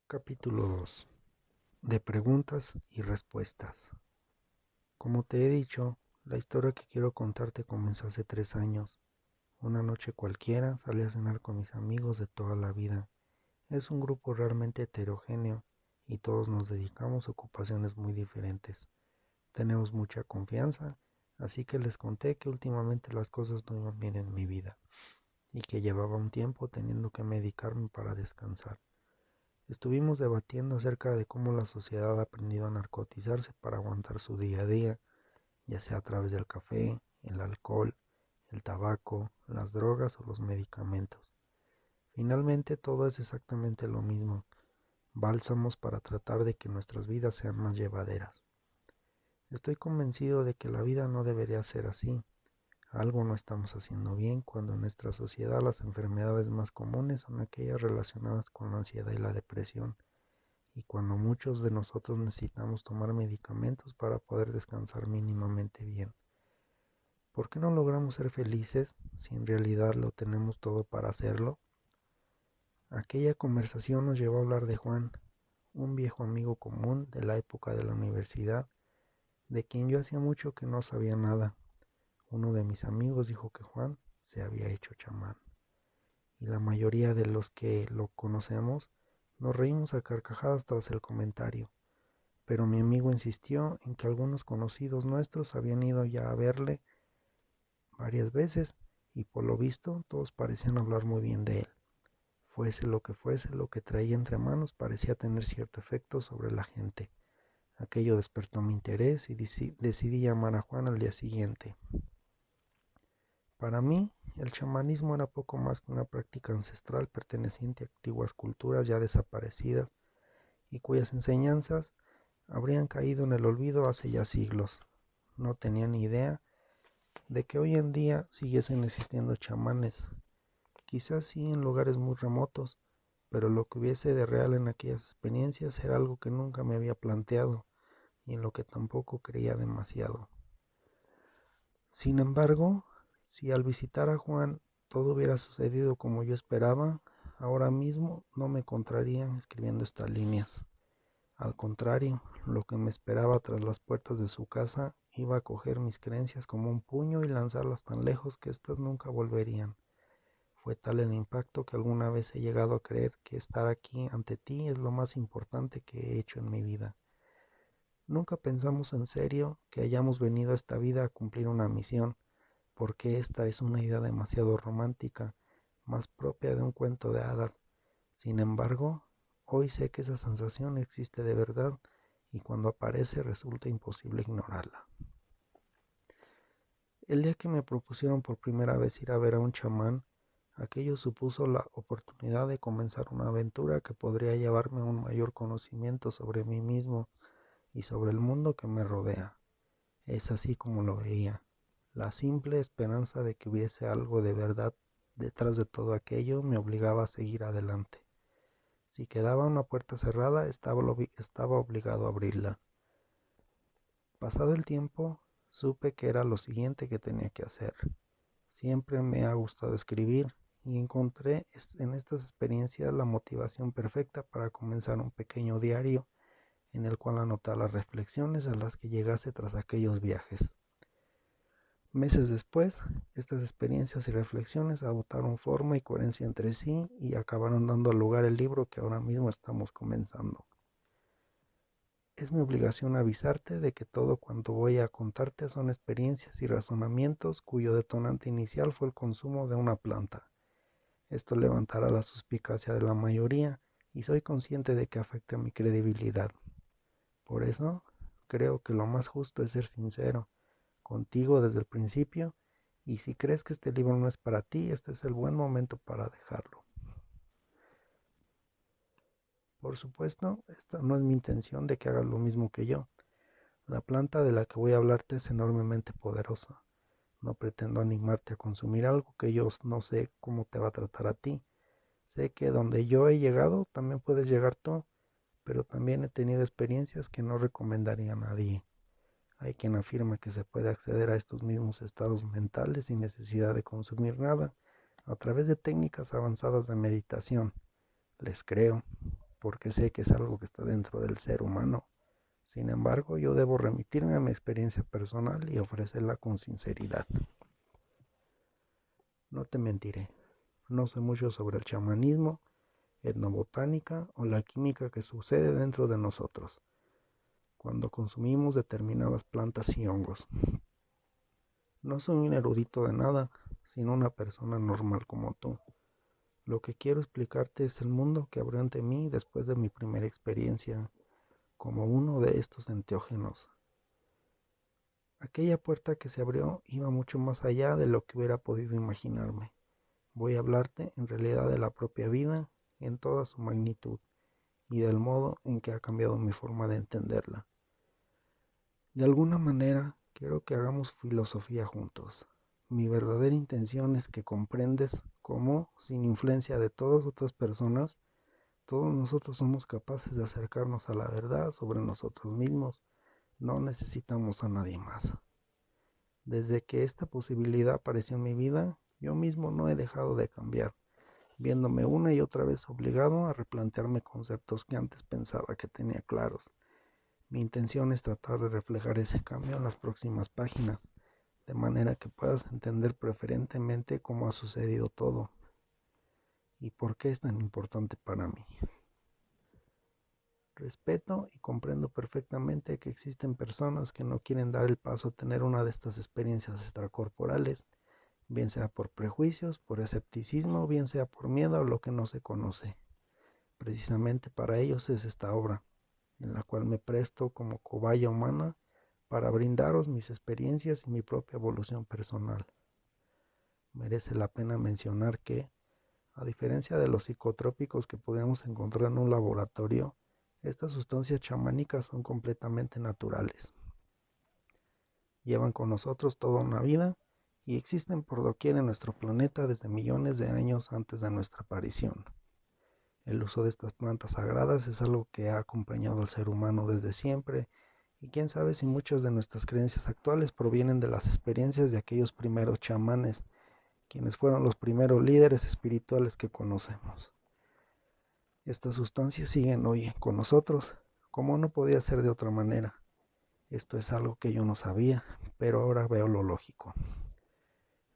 Capítulo 2. De preguntas y respuestas. Como te he dicho, la historia que quiero contarte comenzó hace 3 años. Una noche cualquiera salí a cenar con mis amigos de toda la vida. Es un grupo realmente heterogéneo y todos nos dedicamos a ocupaciones muy diferentes. Tenemos mucha confianza, así que les conté que últimamente las cosas no iban bien en mi vida y que llevaba un tiempo teniendo que medicarme para descansar. Estuvimos debatiendo acerca de cómo la sociedad ha aprendido a narcotizarse para aguantar su día a día, ya sea a través del café, el alcohol, el tabaco, las drogas o los medicamentos. Finalmente todo es exactamente lo mismo, bálsamos para tratar de que nuestras vidas sean más llevaderas. Estoy convencido de que la vida no debería ser así. Algo no estamos haciendo bien cuando en nuestra sociedad las enfermedades más comunes son aquellas relacionadas con la ansiedad y la depresión, y cuando muchos de nosotros necesitamos tomar medicamentos para poder descansar mínimamente bien. ¿Por qué no logramos ser felices si en realidad lo tenemos todo para hacerlo? Aquella conversación nos llevó a hablar de Juan, un viejo amigo común de la época de la universidad, de quien yo hacía mucho que no sabía nada. Uno de mis amigos dijo que Juan se había hecho chamán, y la mayoría de los que lo conocemos nos reímos a carcajadas tras el comentario. Pero mi amigo insistió en que algunos conocidos nuestros habían ido ya a verle varias veces y por lo visto todos parecían hablar muy bien de él. Fuese lo que traía entre manos parecía tener cierto efecto sobre la gente. Aquello despertó mi interés y decidí llamar a Juan al día siguiente. Para mí, el chamanismo era poco más que una práctica ancestral perteneciente a antiguas culturas ya desaparecidas y cuyas enseñanzas habrían caído en el olvido hace ya siglos. No tenía ni idea de que hoy en día siguiesen existiendo chamanes, quizás sí en lugares muy remotos, pero lo que hubiese de real en aquellas experiencias era algo que nunca me había planteado y en lo que tampoco creía demasiado. Sin embargo, si al visitar a Juan todo hubiera sucedido como yo esperaba, ahora mismo no me encontrarían escribiendo estas líneas. Al contrario, lo que me esperaba tras las puertas de su casa iba a coger mis creencias como un puño y lanzarlas tan lejos que éstas nunca volverían. Fue tal el impacto que alguna vez he llegado a creer que estar aquí ante ti es lo más importante que he hecho en mi vida. Nunca pensamos en serio que hayamos venido a esta vida a cumplir una misión, porque esta es una idea demasiado romántica, más propia de un cuento de hadas. Sin embargo, hoy sé que esa sensación existe de verdad y cuando aparece resulta imposible ignorarla. El día que me propusieron por primera vez ir a ver a un chamán, aquello supuso la oportunidad de comenzar una aventura que podría llevarme a un mayor conocimiento sobre mí mismo y sobre el mundo que me rodea. Es así como lo veía. La simple esperanza de que hubiese algo de verdad detrás de todo aquello me obligaba a seguir adelante. Si quedaba una puerta cerrada, estaba obligado a abrirla. Pasado el tiempo, supe que era lo siguiente que tenía que hacer. Siempre me ha gustado escribir y encontré en estas experiencias la motivación perfecta para comenzar un pequeño diario en el cual anotar las reflexiones a las que llegase tras aquellos viajes. Meses después, estas experiencias y reflexiones adoptaron forma y coherencia entre sí y acabaron dando lugar al libro que ahora mismo estamos comenzando. Es mi obligación avisarte de que todo cuanto voy a contarte son experiencias y razonamientos cuyo detonante inicial fue el consumo de una planta. Esto levantará la suspicacia de la mayoría y soy consciente de que afecta mi credibilidad. Por eso, creo que lo más justo es ser sincero contigo desde el principio, y si crees que este libro no es para ti, este es el buen momento para dejarlo. Por supuesto, esta no es mi intención de que hagas lo mismo que yo. La planta de la que voy a hablarte es enormemente poderosa. No pretendo animarte a consumir algo que yo no sé cómo te va a tratar a ti. Sé que donde yo he llegado, también puedes llegar tú, pero también he tenido experiencias que no recomendaría a nadie. Hay quien afirma que se puede acceder a estos mismos estados mentales sin necesidad de consumir nada, a través de técnicas avanzadas de meditación. Les creo, porque sé que es algo que está dentro del ser humano. Sin embargo, yo debo remitirme a mi experiencia personal y ofrecerla con sinceridad. No te mentiré, no sé mucho sobre el chamanismo, etnobotánica o la química que sucede dentro de nosotros cuando consumimos determinadas plantas y hongos. No soy un erudito de nada, sino una persona normal como tú. Lo que quiero explicarte es el mundo que abrió ante mí después de mi primera experiencia como uno de estos enteógenos. Aquella puerta que se abrió iba mucho más allá de lo que hubiera podido imaginarme. Voy a hablarte en realidad de la propia vida en toda su magnitud y del modo en que ha cambiado mi forma de entenderla. De alguna manera, quiero que hagamos filosofía juntos. Mi verdadera intención es que comprendes cómo, sin influencia de todas otras personas, todos nosotros somos capaces de acercarnos a la verdad sobre nosotros mismos. No necesitamos a nadie más. Desde que esta posibilidad apareció en mi vida, yo mismo no he dejado de cambiar, viéndome una y otra vez obligado a replantearme conceptos que antes pensaba que tenía claros. Mi intención es tratar de reflejar ese cambio en las próximas páginas, de manera que puedas entender preferentemente cómo ha sucedido todo y por qué es tan importante para mí. Respeto y comprendo perfectamente que existen personas que no quieren dar el paso a tener una de estas experiencias extracorporales, bien sea por prejuicios, por escepticismo, bien sea por miedo a lo que no se conoce. Precisamente para ellos es esta obra, en la cual me presto como cobaya humana para brindaros mis experiencias y mi propia evolución personal. Merece la pena mencionar que, a diferencia de los psicotrópicos que podemos encontrar en un laboratorio, estas sustancias chamánicas son completamente naturales. Llevan con nosotros toda una vida y existen por doquier en nuestro planeta desde millones de años antes de nuestra aparición. El uso de estas plantas sagradas es algo que ha acompañado al ser humano desde siempre, y quién sabe si muchas de nuestras creencias actuales provienen de las experiencias de aquellos primeros chamanes, quienes fueron los primeros líderes espirituales que conocemos. Estas sustancias siguen hoy con nosotros, como no podía ser de otra manera. Esto es algo que yo no sabía, pero ahora veo lo lógico.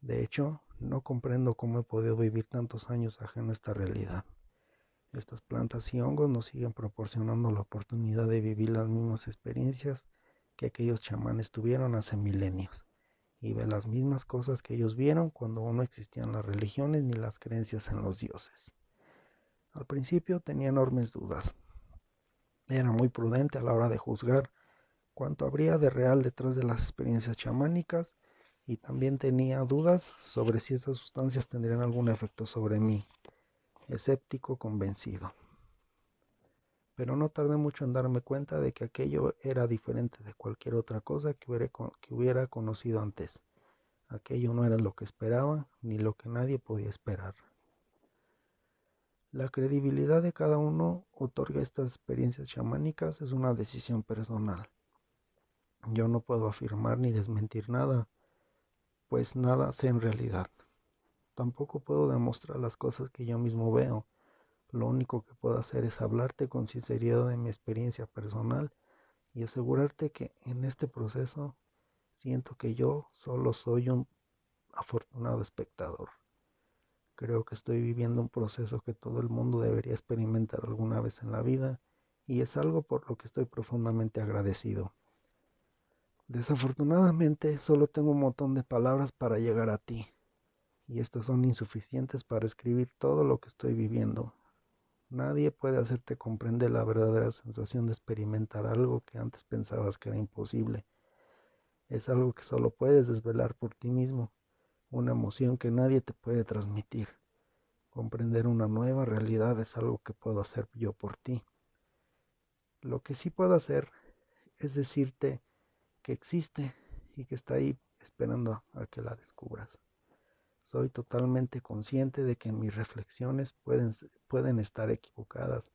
De hecho, no comprendo cómo he podido vivir tantos años ajeno a esta realidad. Estas plantas y hongos nos siguen proporcionando la oportunidad de vivir las mismas experiencias que aquellos chamanes tuvieron hace milenios, y ver las mismas cosas que ellos vieron cuando aún no existían las religiones ni las creencias en los dioses. Al principio tenía enormes dudas. Era muy prudente a la hora de juzgar cuánto habría de real detrás de las experiencias chamánicas, y también tenía dudas sobre si estas sustancias tendrían algún efecto sobre mí, escéptico convencido. Pero no tardé mucho en darme cuenta de que aquello era diferente de cualquier otra cosa que hubiera conocido antes. Aquello no era lo que esperaba, ni lo que nadie podía esperar. La credibilidad de cada uno otorga estas experiencias chamánicas es una decisión personal. Yo no puedo afirmar ni desmentir nada, pues nada sé en realidad. Tampoco puedo demostrar las cosas que yo mismo veo. Lo único que puedo hacer es hablarte con sinceridad de mi experiencia personal y asegurarte que en este proceso siento que yo solo soy un afortunado espectador. Creo que estoy viviendo un proceso que todo el mundo debería experimentar alguna vez en la vida, y es algo por lo que estoy profundamente agradecido. Desafortunadamente solo tengo un montón de palabras para llegar a ti, y estas son insuficientes para escribir todo lo que estoy viviendo. Nadie puede hacerte comprender la verdadera sensación de experimentar algo que antes pensabas que era imposible. Es algo que solo puedes desvelar por ti mismo, una emoción que nadie te puede transmitir. Comprender una nueva realidad es algo que puedo hacer yo por ti. Lo que sí puedo hacer es decirte que existe y que está ahí esperando a que la descubras. Soy totalmente consciente de que mis reflexiones pueden estar equivocadas.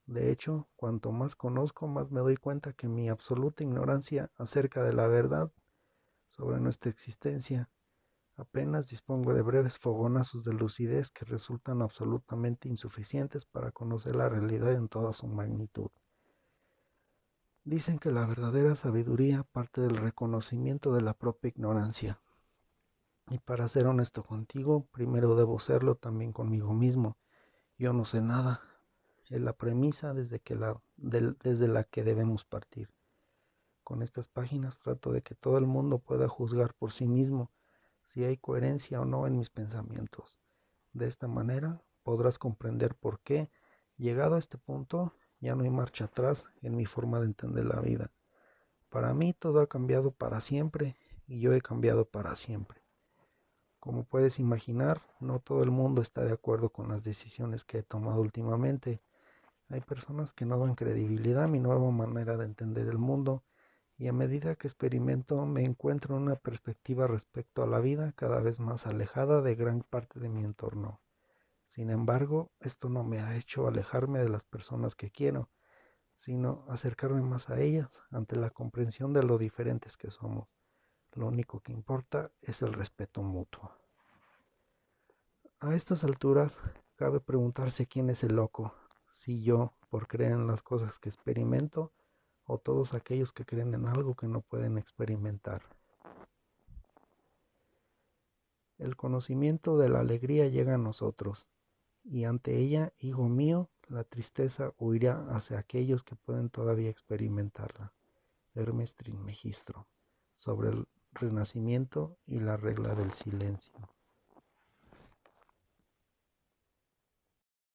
De hecho, cuanto más conozco, más me doy cuenta que mi absoluta ignorancia acerca de la verdad sobre nuestra existencia Apenas dispongo de breves fogonazos de lucidez que resultan absolutamente insuficientes para conocer la realidad en toda su magnitud. Dicen que la verdadera sabiduría parte del reconocimiento de la propia ignorancia. Y para ser honesto contigo, primero debo serlo también conmigo mismo. Yo no sé nada. Es la premisa desde la que debemos partir. Con estas páginas trato de que todo el mundo pueda juzgar por sí mismo si hay coherencia o no en mis pensamientos. De esta manera podrás comprender por qué, llegado a este punto, ya no hay marcha atrás en mi forma de entender la vida. Para mí todo ha cambiado para siempre y yo he cambiado para siempre. Como puedes imaginar, no todo el mundo está de acuerdo con las decisiones que he tomado últimamente. Hay personas que no dan credibilidad a mi nueva manera de entender el mundo y a medida que experimento me encuentro en una perspectiva respecto a la vida cada vez más alejada de gran parte de mi entorno. Sin embargo, esto no me ha hecho alejarme de las personas que quiero, sino acercarme más a ellas ante la comprensión de lo diferentes que somos. Lo único que importa es el respeto mutuo. A estas alturas, cabe preguntarse quién es el loco, si yo, por creer en las cosas que experimento, o todos aquellos que creen en algo que no pueden experimentar. El conocimiento de la alegría llega a nosotros, y ante ella, hijo mío, la tristeza huirá hacia aquellos que pueden todavía experimentarla. Hermes Trismegisto, sobre el renacimiento y la regla del silencio.